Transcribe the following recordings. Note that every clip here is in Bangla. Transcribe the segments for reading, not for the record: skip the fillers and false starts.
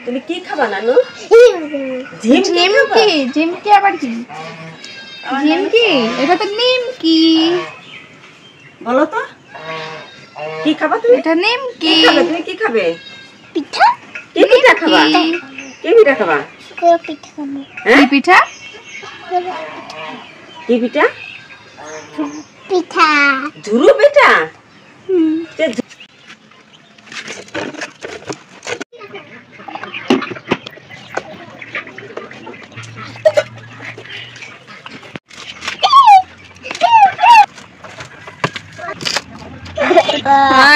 তুমি কি খাবা নানু? ঝিমকি। ঝিমকি আবার কি? ঝিমকি এটা তো নিমকি। বলো তো কি খাবা তুমি? এটা নিমকি। তুমি কি খাবে? পিঠা। কি পিঠা খাবা? কি পিঠা খাবা? শুকনো পিঠা খাবো। কি পিঠা? কি পিঠা? পিঠা। ঝুরু পিঠা।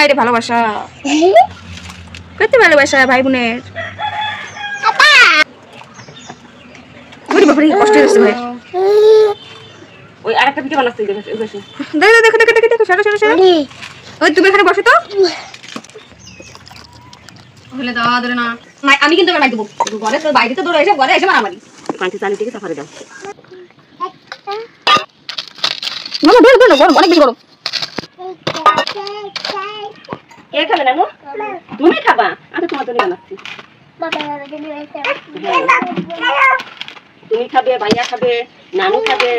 রে ভালোবাসা কত ভালোবাসা ভাই বোনের। কষ্ট হচ্ছে ভাই। ওই আরেকটা পিঠা বানাচ্ছি দেখো দেখো সরো ওই তুমি এখানে বসো তো। হলে দাও ধরে না আমি কিন্তু মাই দেবো ঘরে তো বাইরে তো দৌড়ে এসে ঘরে এসে মারামারি। পাঁচটি চালি থেকে সাফারে দাও। মামা ধরো গরম অনেক বেশি গরম। কে খাবে নানু? তুমি খাবা? আচ্ছা তোমার জন্য বানাচ্ছি। তুমি খাবে, ভাইয়া খাবে, নানু খাবে।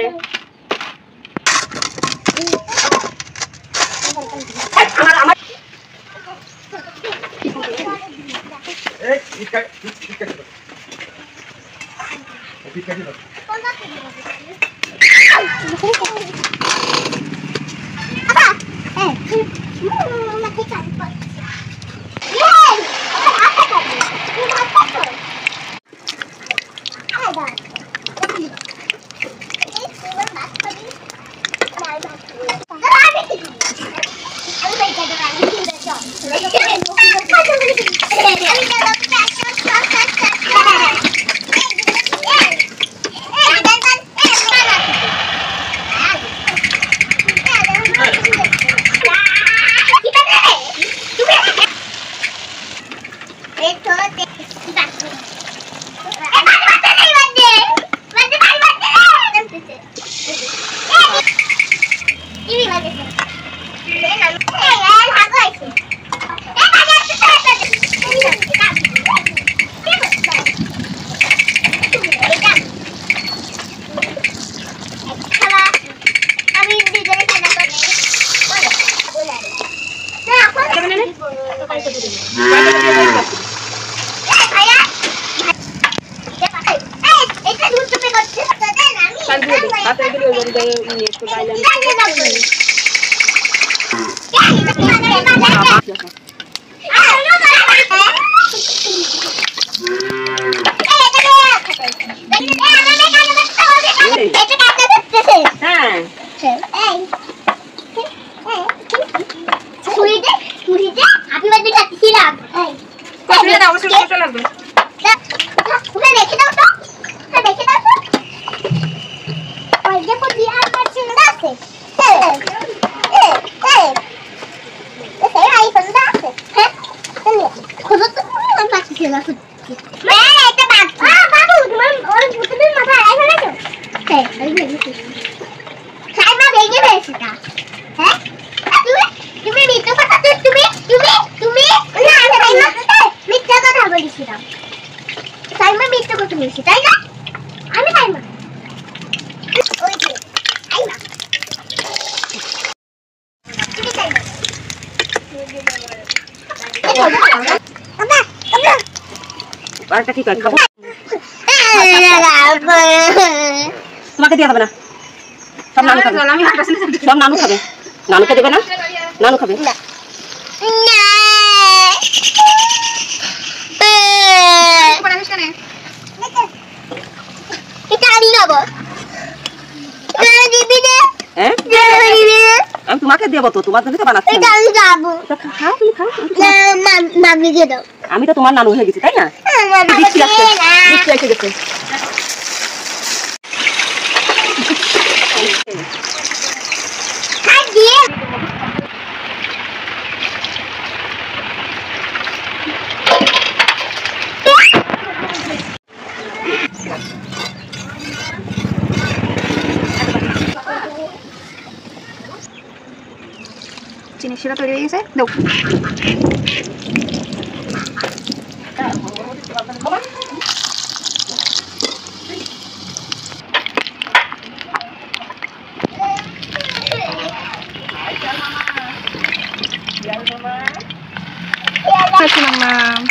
আরেকটা কি খাবো? তোমাকে দিয়ে হবে না, সব নানু খাবে। সব নানু খাবে। নানুকে দেবে না? নানু খাবে। আমি তোমাকে দেবো তো, তোমার জন্য তো বানাচ্ছি। আমি তো তোমার নানু হয়ে গেছি, তাই না? চিনি শিরা তৈরি হয়ে গেছে, দাও। মামা।